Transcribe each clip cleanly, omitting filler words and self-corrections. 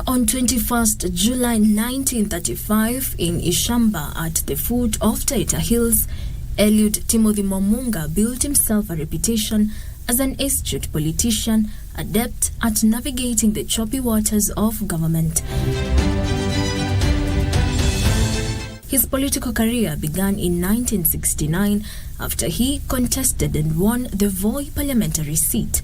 Born on 21st July 1935 in Ishamba at the foot of Taita Hills, Eliud Timothy Mamunga built himself a reputation as an astute politician, adept at navigating the choppy waters of government. His political career began in 1969 after he contested and won the Voi parliamentary seat.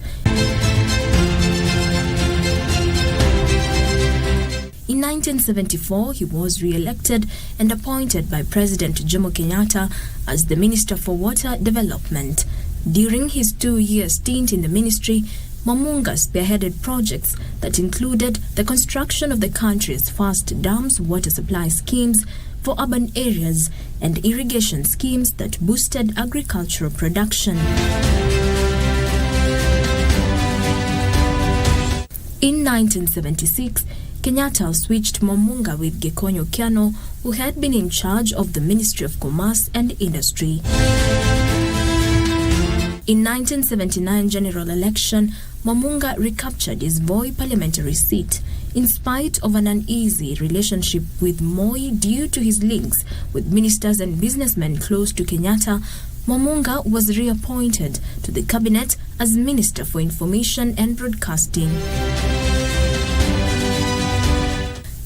In 1974, he was re-elected and appointed by President Jomo Kenyatta as the Minister for Water Development. During his 2-year stint in the ministry, Mamunga spearheaded projects that included the construction of the country's first dams, water supply schemes for urban areas, and irrigation schemes that boosted agricultural production. In 1976, Kenyatta switched Mamunga with Gekonyo Kiano, who had been in charge of the Ministry of Commerce and Industry. In 1979 general election, Mamunga recaptured his Voi parliamentary seat. In spite of an uneasy relationship with Moi due to his links with ministers and businessmen close to Kenyatta, Mamunga was reappointed to the cabinet as Minister for Information and Broadcasting.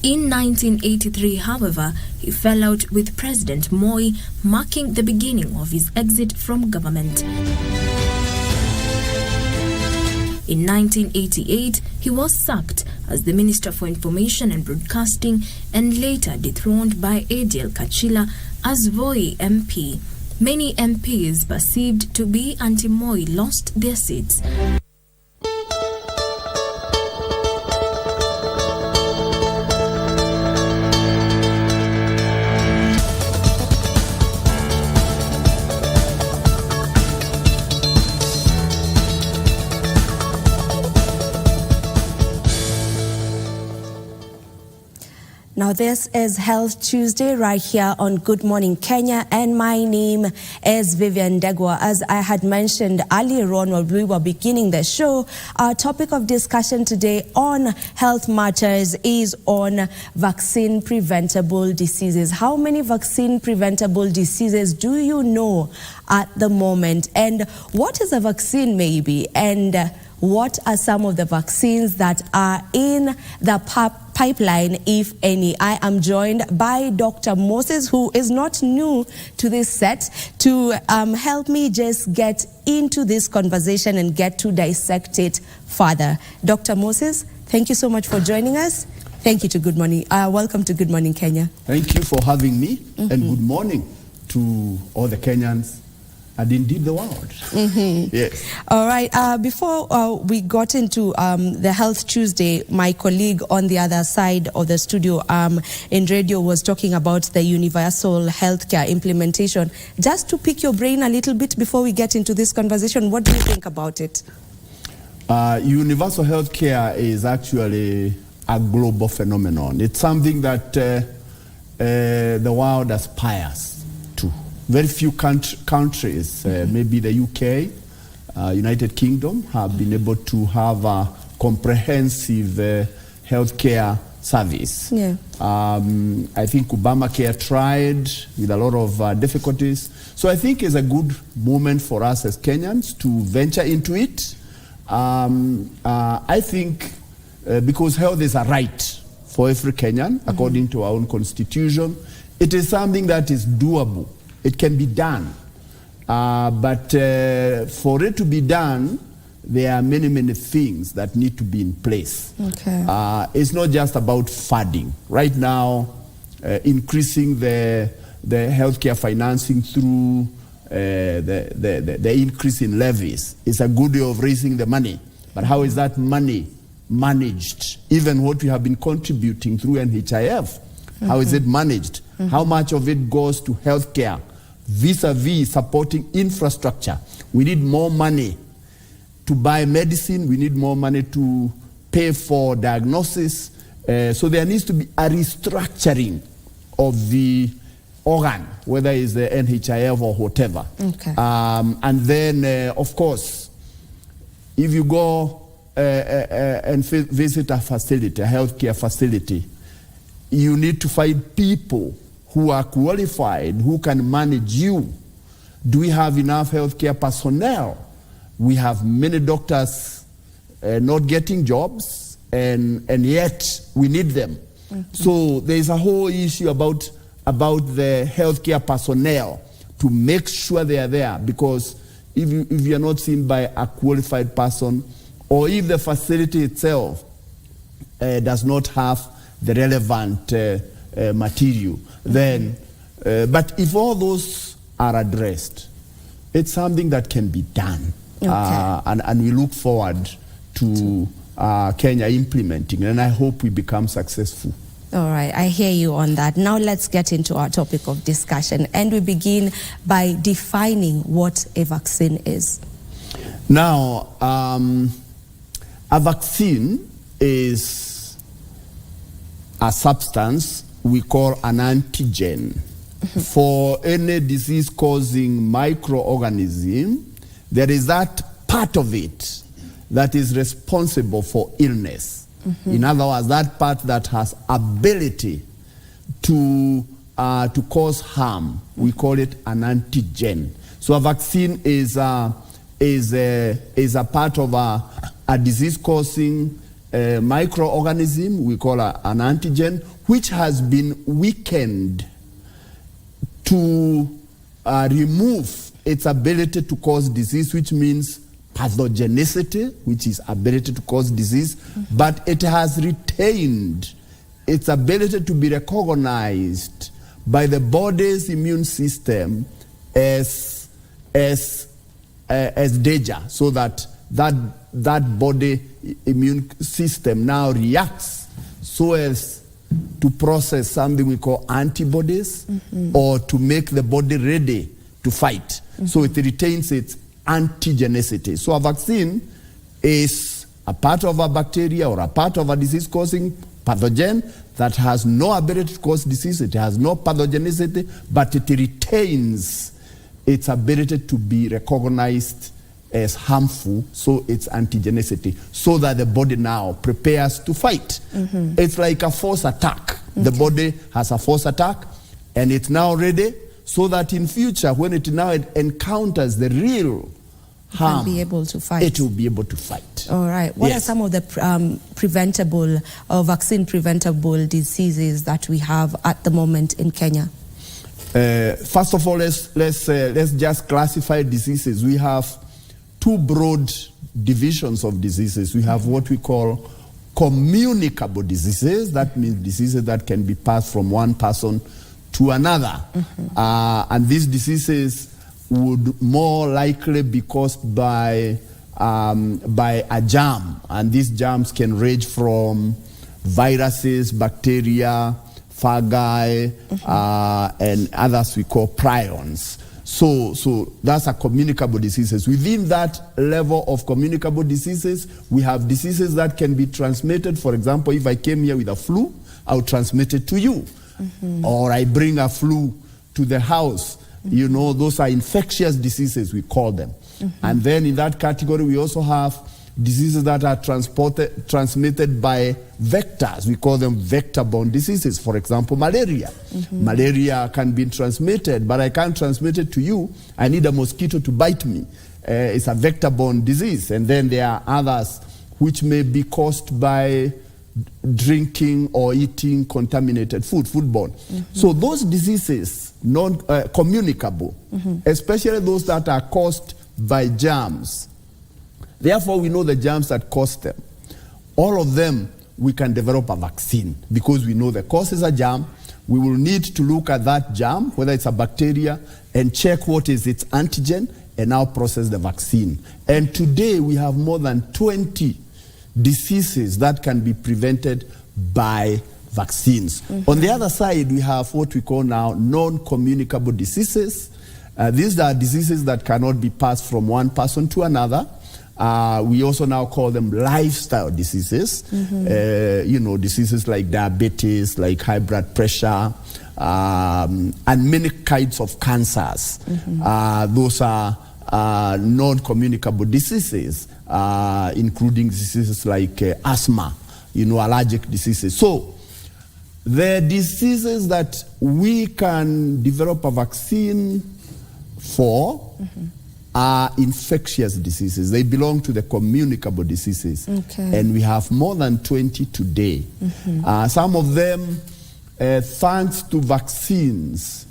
In 1983, however, he fell out with President Moi, marking the beginning of his exit from government. In 1988, he was sacked as the Minister for Information and Broadcasting and later dethroned by Adiel Kachila as Voi MP. Many MPs perceived to be anti-Moi lost their seats. Now this is Health Tuesday right here on Good Morning Kenya, and my name is Vivian Degwa. As I had mentioned earlier on while we were beginning the show, our topic of discussion today on Health Matters is on vaccine preventable diseases. How many vaccine preventable diseases do you know at the moment? And what is a vaccine maybe? And what are some of the vaccines that are in the pipeline, if any? I am joined by Dr. Moses, who is not new to this set, to help me just get into this conversation and get to dissect it further. Dr. Moses, thank you so much for joining us. Thank you to Good Morning. Welcome to Good Morning Kenya. Thank you for having me, and good morning to all the Kenyans and indeed the world. Yes. All right. Before we got into the Health Tuesday, my colleague on the other side of the studio in radio was talking about the universal healthcare implementation. Just to pick your brain a little bit before we get into this conversation, what do you think about it? Universal healthcare is actually a global phenomenon. It's something that the world aspires to. Very few countries, maybe the UK, United Kingdom, have been able to have a comprehensive healthcare service. Yeah. I think Obamacare tried with a lot of difficulties. So I think it's a good moment for us as Kenyans to venture into it. I think because health is a right for every Kenyan, according to our own constitution, it is something that is doable. It can be done, but for it to be done, there are many, many things that need to be in place. Okay. It's not just about funding. Right now, increasing the healthcare financing through the increase in levies is a good way of raising the money. But how is that money managed? Even what we have been contributing through NHIF, how is it managed? How much of it goes to healthcare vis-a-vis supporting infrastructure? We need more money to buy medicine. We need more money to pay for diagnosis. So there needs to be a restructuring of the organ, whether it's the NHIF or whatever. Okay. And then, of course, if you go and visit a facility, a healthcare facility, you need to find people who are qualified, who can manage you. Do we have enough healthcare personnel? We have many doctors not getting jobs, and yet we need them. So there's a whole issue about the healthcare personnel to make sure they are there, because if you are not seen by a qualified person, or if the facility itself does not have the relevant material, then, but if all those are addressed, it's something that can be done. Okay. And we look forward to Kenya implementing, and I hope we become successful. All right, I hear you on that. Now let's get into our topic of discussion, and we begin by defining what a vaccine is. Now, a vaccine is a substance we call an antigen for any disease-causing microorganism. There is that part of it that is responsible for illness. In other words, that part that has ability to cause harm, we call it an antigen. So a vaccine is a part of a disease-causing microorganism, we call an antigen, which has been weakened to remove its ability to cause disease, which means pathogenicity, which is ability to cause disease, but it has retained its ability to be recognized by the body's immune system as danger, so that body immune system now reacts so as to process something we call antibodies, or to make the body ready to fight. So it retains its antigenicity. So a vaccine is a part of a bacteria or a part of a disease-causing pathogen that has no ability to cause disease, it has no pathogenicity, but it retains its ability to be recognized as harmful, so its antigenicity, so that the body now prepares to fight. It's like a force attack. The body has a force attack, and it's now ready, so that in future, when it now encounters the real harm, it will be able to fight. It will be able to fight. All right. What are some of the preventable or vaccine-preventable diseases that we have at the moment in Kenya? First of all, let's just classify diseases. We have two broad divisions of diseases. We have what we call communicable diseases. That means diseases that can be passed from one person to another. And these diseases would more likely be caused by a germ. And these germs can range from viruses, bacteria, fungi, and others we call prions. So that's a communicable diseases. Within that level of communicable diseases, we have diseases that can be transmitted. For example, if I came here with a flu, I'll transmit it to you. Or I bring a flu to the house. You know, those are infectious diseases, we call them. And then in that category, we also have diseases that are transmitted by vectors. We call them vector-borne diseases. For example, malaria. Malaria can be transmitted, but I can't transmit it to you. I need a mosquito to bite me. It's a vector-borne disease. And then there are others which may be caused by drinking or eating contaminated food, foodborne. So those diseases, non-communicable, especially those that are caused by germs. Therefore, we know the germs that cause them. All of them, we can develop a vaccine because we know the cause is a germ. We will need to look at that germ, whether it's a bacteria, and check what is its antigen, and now process the vaccine. And today, we have more than 20 diseases that can be prevented by vaccines. On the other side, we have what we call now non-communicable diseases. These are diseases that cannot be passed from one person to another. We also now call them lifestyle diseases. You know, diseases like diabetes, like high blood pressure, and many kinds of cancers. Those are non-communicable diseases, including diseases like asthma, allergic diseases. So the diseases that we can develop a vaccine for are infectious diseases. They belong to the communicable diseases. Okay. And we have more than 20 today. Some of them, thanks to vaccines,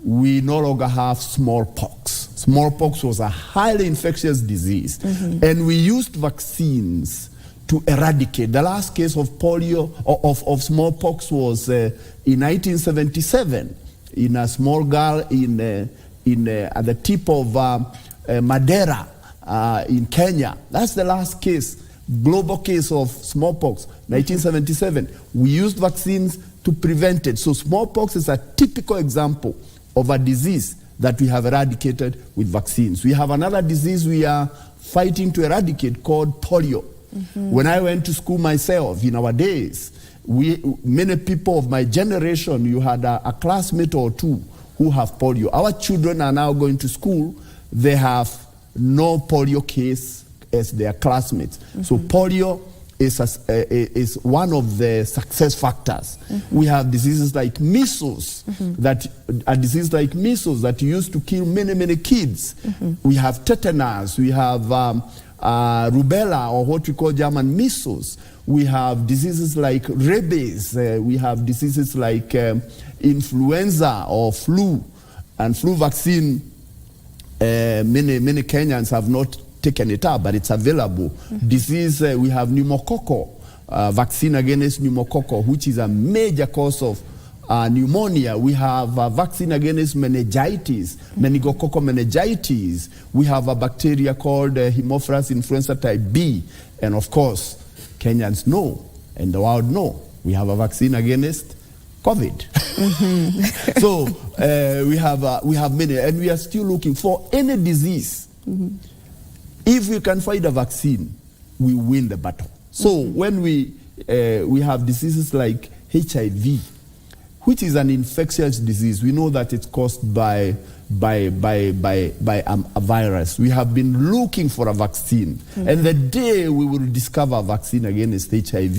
we no longer have smallpox. Smallpox was a highly infectious disease. And we used vaccines to eradicate. The last case of polio, of smallpox was in 1977 in a small girl at the tip of Madeira in Kenya. That's the last case, global case of smallpox, 1977. We used vaccines to prevent it. So smallpox is a typical example of a disease that we have eradicated with vaccines. We have another disease we are fighting to eradicate called polio. When I went to school myself, in our days, many people of my generation, you had a classmate or two who have polio. Our children are now going to school. They have no polio case as their classmates. So polio is one of the success factors. We have diseases like measles, a disease like measles that used to kill many, many kids. We have tetanus. We have rubella, or what we call German measles. We have diseases like rabies. We have diseases like influenza or flu. And flu vaccine, many Kenyans have not taken it up, but it's available. Disease, we have pneumococcal, vaccine against pneumococcal, which is a major cause of pneumonia. We have a vaccine against meningitis, meningococcal meningitis. We have a bacteria called Haemophilus influenza type B. And of course, Kenyans know, and the world know, we have a vaccine against COVID. So we have many, and we are still looking for any disease. If we can find a vaccine, we win the battle. So when we have diseases like HIV, which is an infectious disease, we know that it's caused by a virus. We have been looking for a vaccine. And the day we will discover a vaccine against HIV,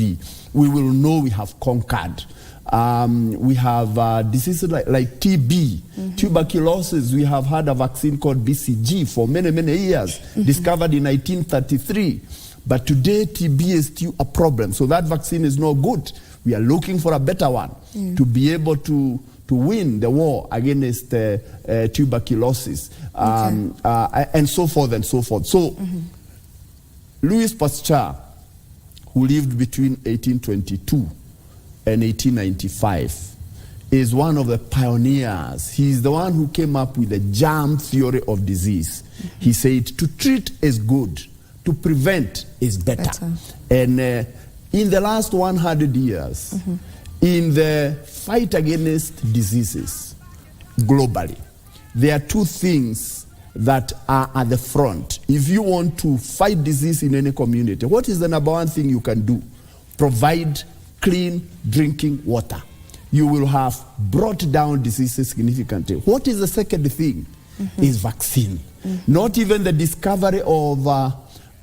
we will know we have conquered. We have diseases like TB, tuberculosis. We have had a vaccine called BCG for many, many years, discovered in 1933. But today, TB is still a problem. So that vaccine is no good. We are looking for a better one to be able to win the war against tuberculosis, and so forth and so forth. So Louis Pasteur, who lived between 1822 and 1895, is one of the pioneers. He's the one who came up with the germ theory of disease. He said, to treat is good, to prevent is better. And in the last 100 years, in the fight against diseases globally, there are two things that are at the front. If you want to fight disease in any community, what is the number one thing you can do? Provide clean drinking water. You will have brought down diseases significantly. What is the second thing? Is vaccine. Not even the discovery of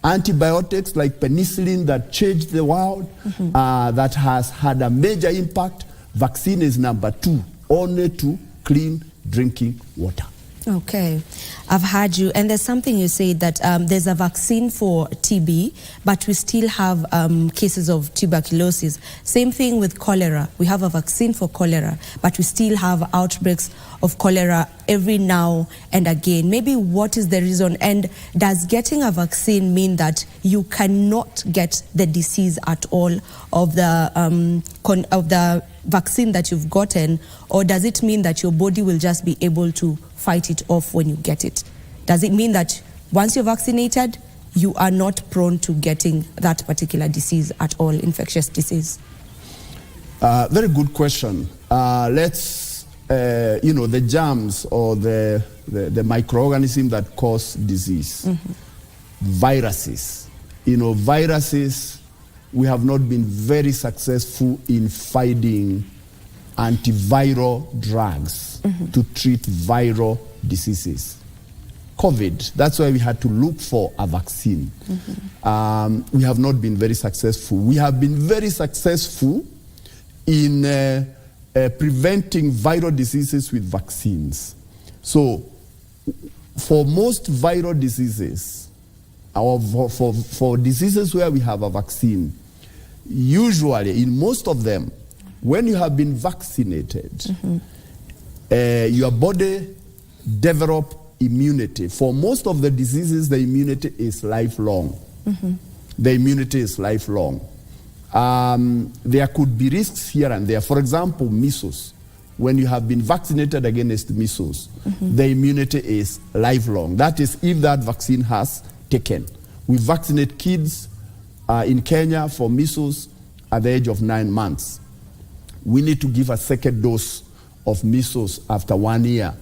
antibiotics like penicillin that changed the world, that has had a major impact. Vaccine is number two, only to clean drinking water. Okay, I've heard you. And there's something you said that there's a vaccine for TB, but we still have cases of tuberculosis. Same thing with cholera. We have a vaccine for cholera, but we still have outbreaks of cholera every now and again. Maybe what is the reason? And does getting a vaccine mean that you cannot get the disease at all of the vaccine that you've gotten, or does it mean that your body will just be able to fight it off when you get it? Does it mean that once you're vaccinated, you are not prone to getting that particular disease at all, infectious disease? Very good question. Let's, the germs or the microorganisms that cause disease, viruses. Viruses, we have not been very successful in finding antiviral drugs to treat viral diseases. COVID. That's why we had to look for a vaccine. We have not been very successful. We have been very successful in preventing viral diseases with vaccines. So for most viral diseases, or for diseases where we have a vaccine, usually in most of them, when you have been vaccinated, your body develops immunity. For most of the diseases, the immunity is lifelong. The immunity is lifelong. There could be risks here and there. For example, measles. When you have been vaccinated against measles, the immunity is lifelong. That is, if that vaccine has taken. We vaccinate kids in Kenya for measles at the age of 9 months. We need to give a second dose of measles after 1 year.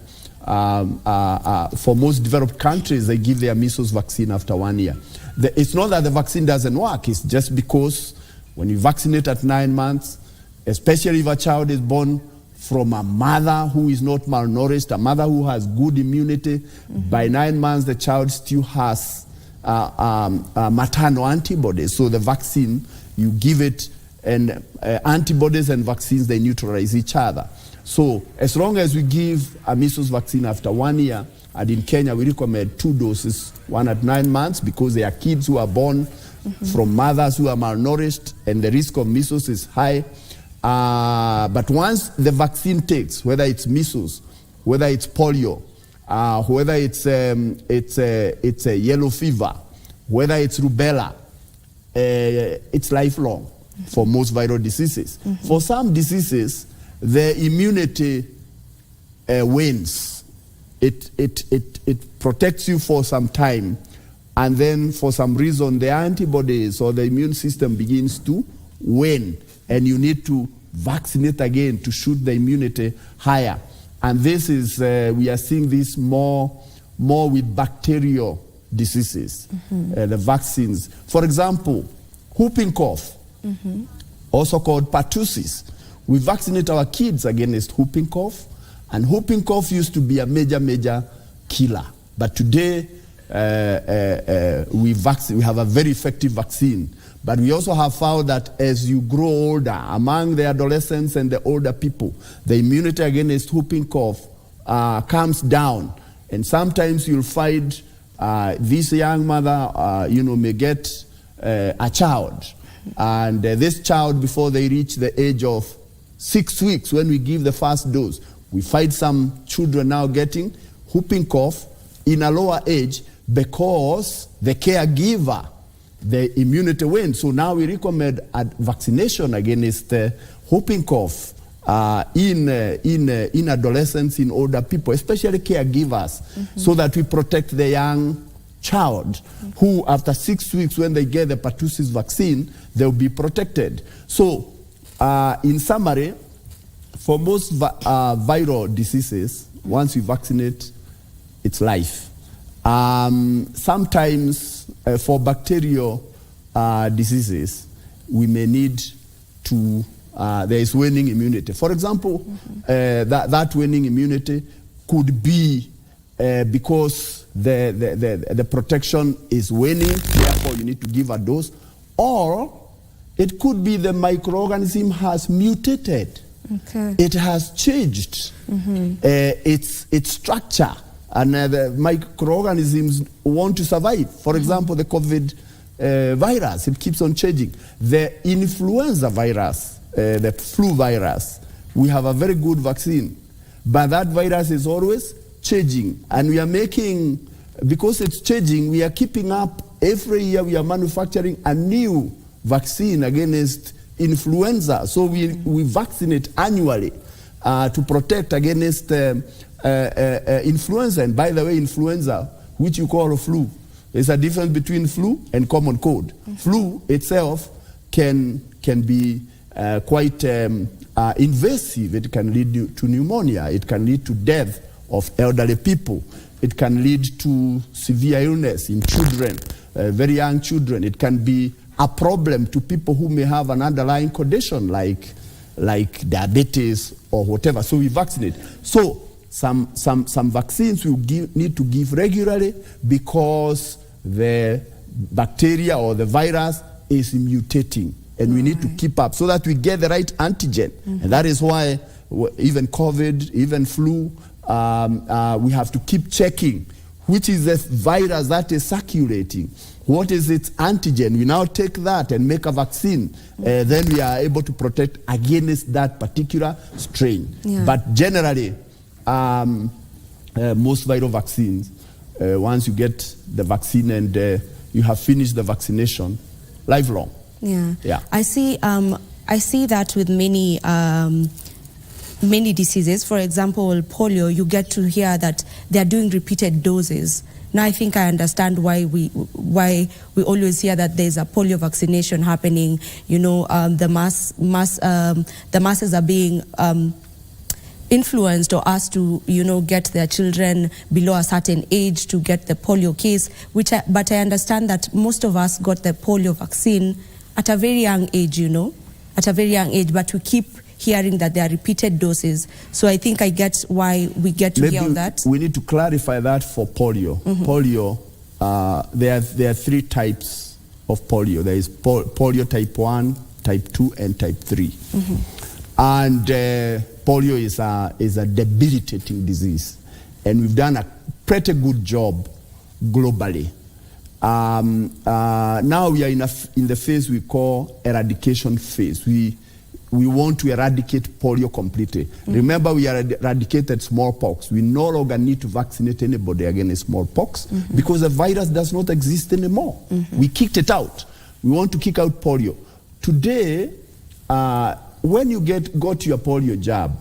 For most developed countries, they give their measles vaccine after 1 year. It's not that the vaccine doesn't work, it's just because when you vaccinate at 9 months, especially if a child is born from a mother who is not malnourished, a mother who has good immunity, by 9 months the child still has maternal antibodies. So the vaccine, you give it, and antibodies and vaccines, they neutralize each other. So as long as we give a measles vaccine after 1 year, and in Kenya we recommend 2 doses, one at 9 months, because they are kids who are born from mothers who are malnourished, and the risk of measles is high. But once the vaccine takes, whether it's measles, whether it's polio, whether it's a yellow fever, whether it's rubella, it's lifelong for most viral diseases. For some diseases, the immunity wanes. It protects you for some time, and then for some reason the antibodies or the immune system begins to wane, and you need to vaccinate again to shoot the immunity higher. And this is, we are seeing this more with bacterial diseases, the vaccines. For example, whooping cough, also called pertussis. We vaccinate our kids against whooping cough, and whooping cough used to be a major killer. But today, we have a very effective vaccine. But we also have found that as you grow older, among the adolescents and the older people, the immunity against whooping cough comes down. And sometimes you'll find this young mother, may get a child. And this child, before they reach the age of 6 weeks, when we give the first dose, we find some children now getting whooping cough in a lower age because the caregiver, the immunity wanes. So now we recommend a vaccination against whooping cough in adolescents, in older people, especially caregivers, so that we protect the young child who, after 6 weeks, when they get the pertussis vaccine, they'll be protected. So in summary, for most viral diseases, once you vaccinate, it's life. Sometimes for bacterial diseases, we may need to, there is waning immunity. For example, that waning immunity could be because the protection is waning, therefore you need to give a dose, or it could be the microorganism has mutated. It has changed its structure, and the microorganisms want to survive. For example, the COVID virus, it keeps on changing. The influenza virus, the flu virus, we have a very good vaccine, but that virus is always changing, and we are making, because it's changing, we are keeping up. Every year we are manufacturing a new vaccine against influenza. So we vaccinate annually to protect against influenza. And by the way, influenza, which you call a flu, there's a difference between flu and common cold. Flu itself can be quite invasive. It can lead to pneumonia. It can lead to death of elderly people. It can lead to severe illness in children, very young children. It can be a problem to people who may have an underlying condition like diabetes or whatever. So we vaccinate. So some vaccines we need to give regularly because the bacteria or the virus is mutating, and we need to keep up so that we get the right antigen. And that is why even COVID, even flu, we have to keep checking which is the virus that is circulating. What is its antigen? We now take that and make a vaccine. Then we are able to protect against that particular strain. Yeah. But generally, most viral vaccines, once you get the vaccine and you have finished the vaccination, lifelong. Yeah. Yeah. I see that with many diseases. For example, polio, you get to hear that they are doing repeated doses. Now I think I understand why we always hear that there's a polio vaccination happening. You know, the masses are being influenced or asked to, you know, get their children below a certain age to get the polio case. But I understand that most of us got the polio vaccine at a very young age. You know, at a very young age. But we keep hearing that there are repeated doses. So I think I get why we get to hear that. We need to clarify that for polio. Polio, there are three types of polio. There is polio type 1, type 2, and type 3. And polio is a debilitating disease. And we've done a pretty good job globally. Now we are in the phase we call eradication phase. We want to eradicate polio completely. Remember, we eradicated smallpox. We no longer need to vaccinate anybody against smallpox because the virus does not exist anymore. We kicked it out. We want to kick out polio. Today, when you got your polio jab,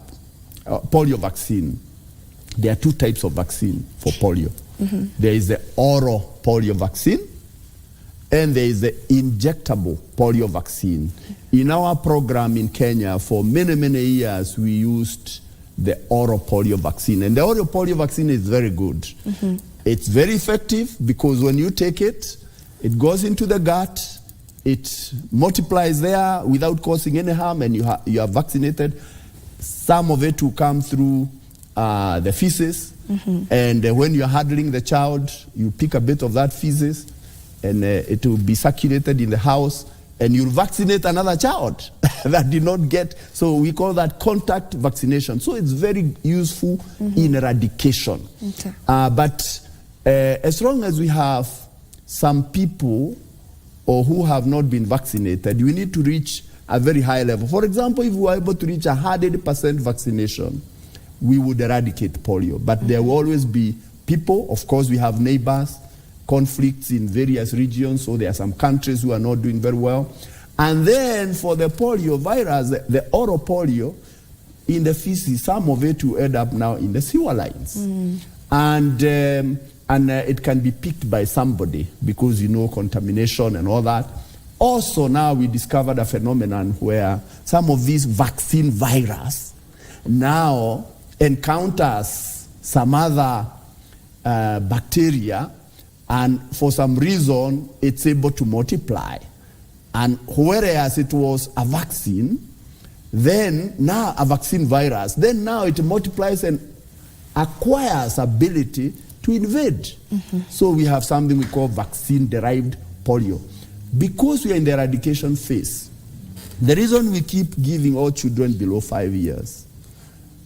polio vaccine, there are two types of vaccine for polio. There is the oral polio vaccine, and there is the injectable polio vaccine. In our program in Kenya, for many, many years, we used the oral polio vaccine. And the oral polio vaccine is very good. It's very effective because when you take it, it goes into the gut, it multiplies there without causing any harm, and you are vaccinated. Some of it will come through the feces. And when you're handling the child, you pick a bit of that feces, and it will be circulated in the house, and you'll vaccinate another child that did not get. So we call that contact vaccination. So it's very useful in eradication. But as long as we have some people who have not been vaccinated, we need to reach a very high level. For example, if we were able to reach 100% vaccination, we would eradicate polio. But there will always be people. Of course, we have neighbors, conflicts in various regions, so there are some countries who are not doing very well. And then for the polio virus, the oral polio, in the feces, some of it will end up now in the sewer lines. And it can be picked by somebody because, you know, contamination and all that. Also now we discovered a phenomenon where some of these vaccine virus now encounters some other bacteria, and for some reason it's able to multiply. And whereas it was a vaccine, then now a vaccine virus, then now it multiplies and acquires ability to invade. So we have something we call vaccine-derived polio. Because we are in the eradication phase, the reason we keep giving all children below 5 years,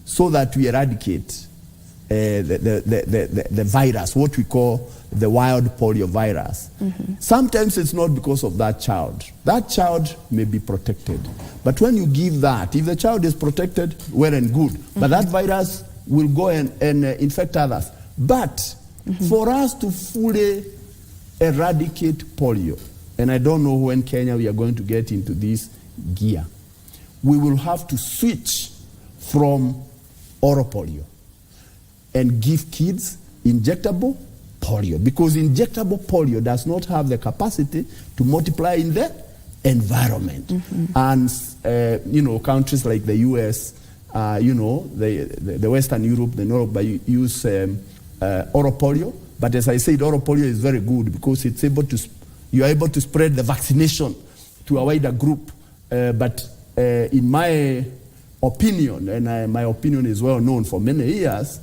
so that we eradicate the virus, what we call the wild polio virus. Sometimes it's not because of that child. That child may be protected. But when you give that, if the child is protected, well and good. But that virus will go and infect others. But for us to fully eradicate polio, and I don't know when Kenya we are going to get into this gear, we will have to switch from oral polio and give kids injectable polio, because injectable polio does not have the capacity to multiply in the environment. And you know, countries like the US, you know, the Western Europe, the North, use oral polio. But as I said, oral polio is very good because it's able to, you are able to spread the vaccination to a wider group. But in my opinion, and my opinion is well known for many years,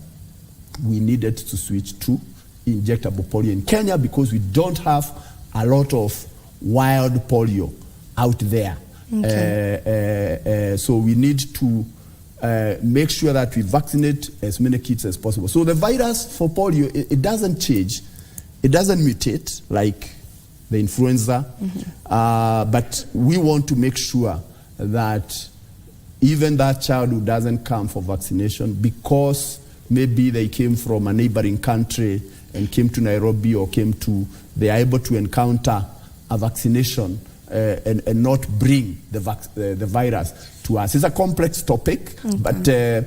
we needed to switch to injectable polio in Kenya because we don't have a lot of wild polio out there. Okay. So we need to make sure that we vaccinate as many kids as possible. So the virus for polio, it doesn't change. It doesn't mutate like the influenza. But we want to make sure that even that child who doesn't come for vaccination because maybe they came from a neighboring country and came to Nairobi or they are able to encounter a vaccination and not bring the virus to us. It's a complex topic, but the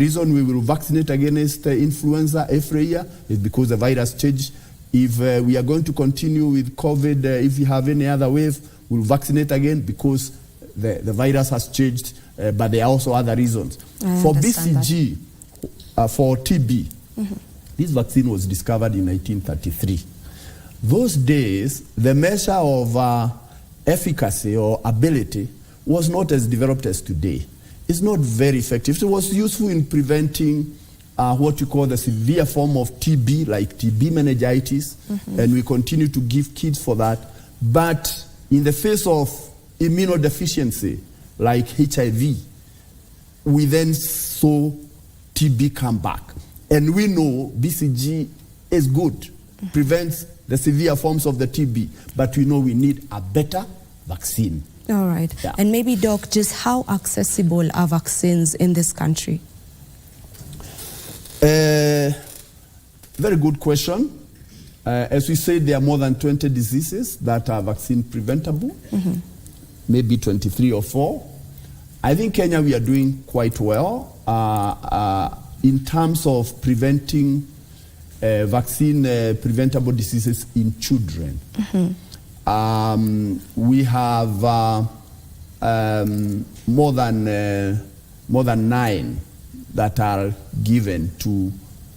reason we will vaccinate against influenza every year is because the virus changed. If we are going to continue with COVID, if we have any other wave, we'll vaccinate again because the virus has changed, but there are also other reasons. For BCG, for TB, this vaccine was discovered in 1933. Those days, the measure of efficacy or ability was not as developed as today. It's not very effective. It was useful in preventing what you call the severe form of TB, like TB meningitis, and we continue to give kids for that. But in the face of immunodeficiency, like HIV, we then saw TB come back. And we know BCG is good, prevents the severe forms of the TB, but we know we need a better vaccine. All right. Yeah. And maybe, Doc, just how accessible are vaccines in this country? Very good question. As we said, there are more than 20 diseases that are vaccine preventable, maybe 23 or 4. I think Kenya, we are doing quite well in terms of preventing vaccine preventable diseases in children. We have more than 9 that are given to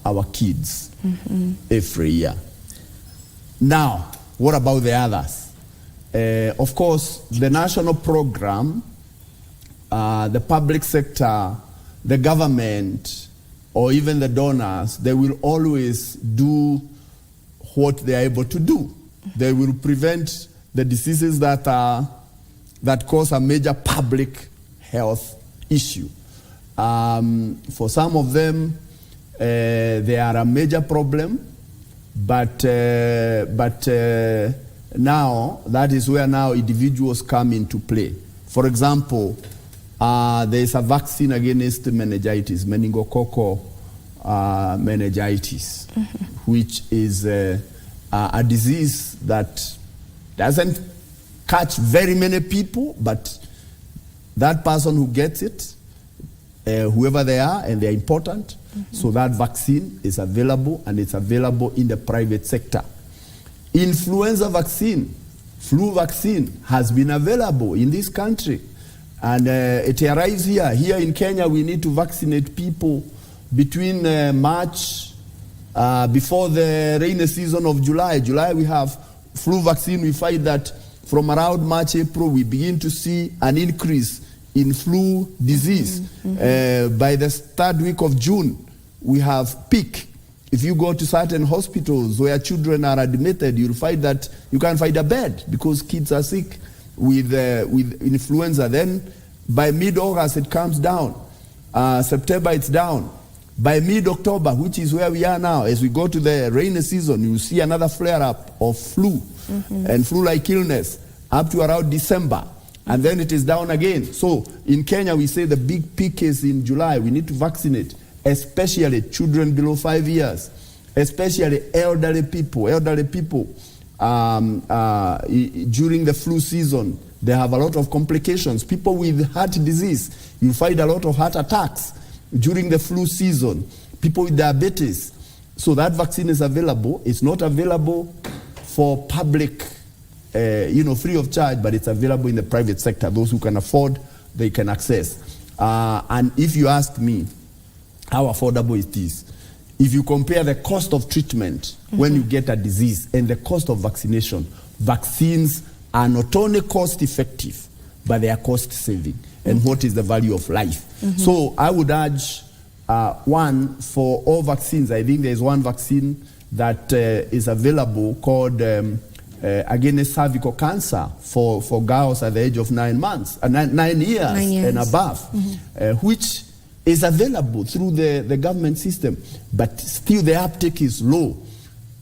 our kids every year. Now, what about the others? Of course, the national program, the public sector, the government, or even the donors, they will always do what they are able to do. They will prevent the diseases that cause a major public health issue. For some of them, they are a major problem, but now that is where now individuals come into play. For example, there is a vaccine against meningitis, meningococcal meningitis, which is a disease that doesn't catch very many people, but that person who gets it, whoever they are, and they're important, so that vaccine is available, and it's available in the private sector. Influenza vaccine, flu vaccine has been available in this country, and it arrives here. Here in Kenya, we need to vaccinate people between March, before the rainy season of July. July, we have flu vaccine. We find that from around March, April, we begin to see an increase in flu disease. By the third week of June, we have peak. If you go to certain hospitals where children are admitted, you'll find that you can't find a bed because kids are sick with influenza. Then by mid-August, it comes down. September, it's down. By mid-October, which is where we are now, as we go to the rainy season, you see another flare-up of flu and flu-like illness up to around December. And then it is down again. So in Kenya, we say the big peak is in July. We need to vaccinate, especially children below 5 years, especially elderly people. Elderly people, during the flu season, they have a lot of complications. People with heart disease, you find a lot of heart attacks during the flu season. People with diabetes. So that vaccine is available. It's not available for public, free of charge, but it's available in the private sector. Those who can afford, they can access. And if you ask me, how affordable is this? If you compare the cost of treatment when you get a disease and the cost of vaccination, vaccines are not only cost effective, but they are cost saving. And what is the value of life? So I would urge one for all vaccines. I think there's one vaccine that is available called against cervical cancer for girls at the age of 9 months, 9 years and above, which is available through the government system, but still the uptake is low.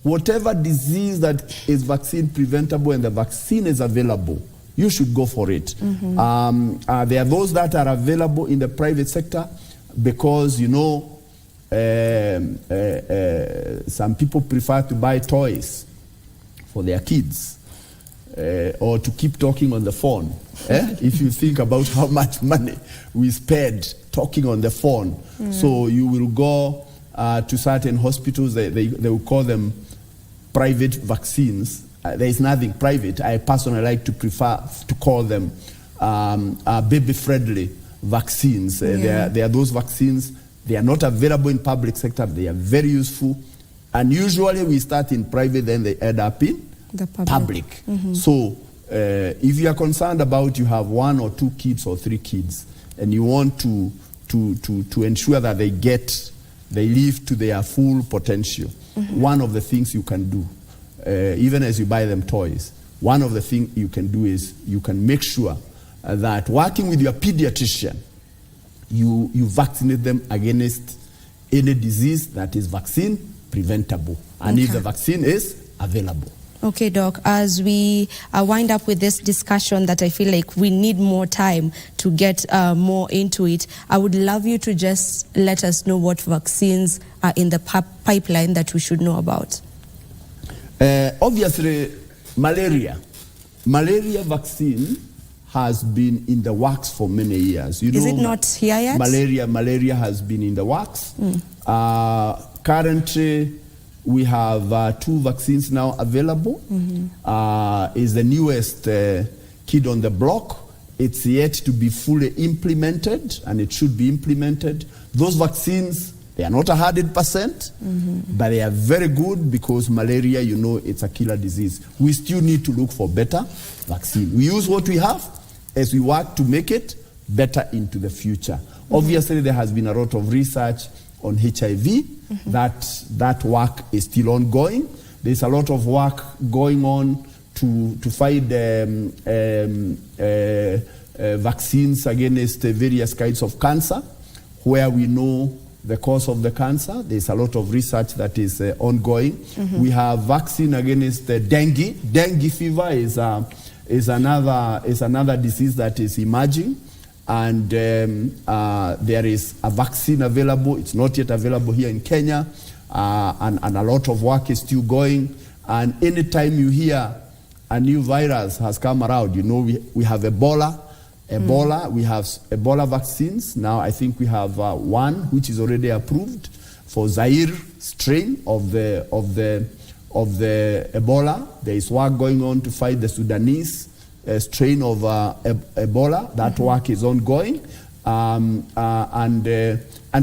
Whatever disease that is vaccine preventable and the vaccine is available, you should go for it. There are those that are available in the private sector because, you know, some people prefer to buy toys for their kids or to keep talking on the phone. If you think about how much money we spend talking on the phone. So you will go to certain hospitals, they will call them private vaccines. There is nothing private. I personally like to prefer to call them baby-friendly vaccines. They are those vaccines. They are not available in public sector. They are very useful. And usually we start in private, then they end up in the public. So if you are concerned about you have 1 or 2 kids or 3 kids, and you want to ensure that they live to their full potential, one of the things you can do, even as you buy them toys, one of the things you can do is you can make sure that working with your pediatrician, you vaccinate them against any disease that is vaccine preventable, and if the vaccine is available. Okay, Doc, as we wind up with this discussion that I feel like we need more time to get more into it, I would love you to just let us know what vaccines are in the pipeline that we should know about. Obviously, malaria vaccine has been in the works for many years. You know, is it not here yet? Malaria has been in the works. Currently, we have 2 vaccines now available. Is the newest kid on the block. It's yet to be fully implemented, and it should be implemented. Those vaccines, they are not 100%, but they are very good because malaria, you know, it's a killer disease. We still need to look for better vaccine. We use what we have as we work to make it better into the future. Obviously, there has been a lot of research on HIV. That work is still ongoing. There's a lot of work going on to find vaccines against various kinds of cancer, where we know the cause of the cancer. There's a lot of research that is ongoing. We have vaccine against dengue. Dengue fever is another disease that is emerging. And there is a vaccine available. It's not yet available here in Kenya, and a lot of work is still going. And anytime you hear a new virus has come around, you know, we have Ebola. We have Ebola vaccines. Now I think we have one which is already approved for Zaire strain of the Ebola. There is work going on to fight the Sudanese strain of Ebola. That work is ongoing, and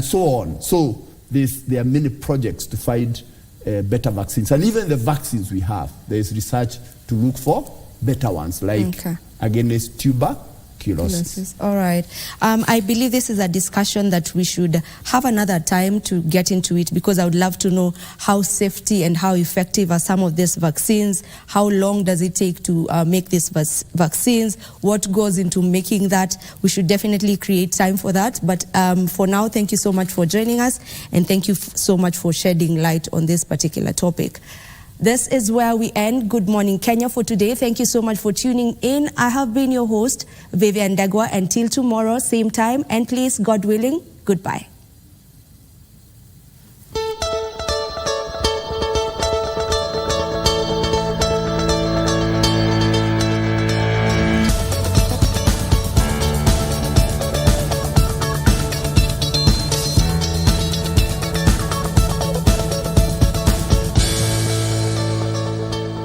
so on. So there are many projects to find better vaccines, and even the vaccines we have, there is research to look for better ones, like against tuberculosis. All right. I believe this is a discussion that we should have another time to get into it, because I would love to know how safety and how effective are some of these vaccines. How long does it take to make these vaccines? What goes into making that? We should definitely create time for that. But for now, thank you so much for joining us, and thank you so much for shedding light on this particular topic. This is where we end Good Morning Kenya for today. Thank you so much for tuning in. I have been your host, Vivian Ndegwa. Until tomorrow, same time, and please, God willing, goodbye.